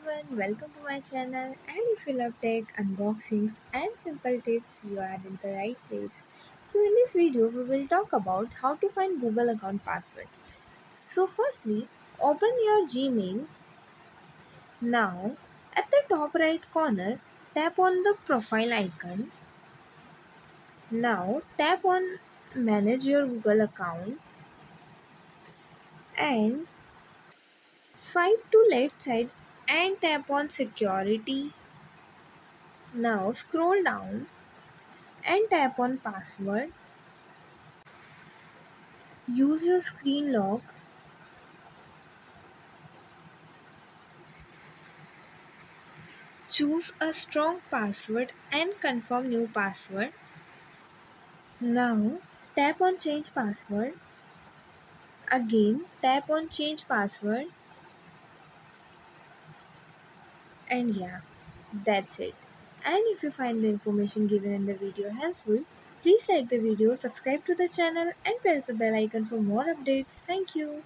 everyone, welcome to my channel. And if you love tech, unboxings, and simple tips, you are in the right place. So, in this video, we will talk about how to find Google account password. So, firstly, open your Gmail. Now, at the top right corner, tap on the profile icon. Now, tap on Manage your Google account and swipe to left side and tap on Security. Now, scroll down and tap on password. Use your screen lock. Choose a strong password and confirm new password. Now tap on change password. Again tap on change password, and yeah, that's it. And if you find the information given in the video helpful, please like the video, subscribe to the channel and press the bell icon for more updates. Thank you.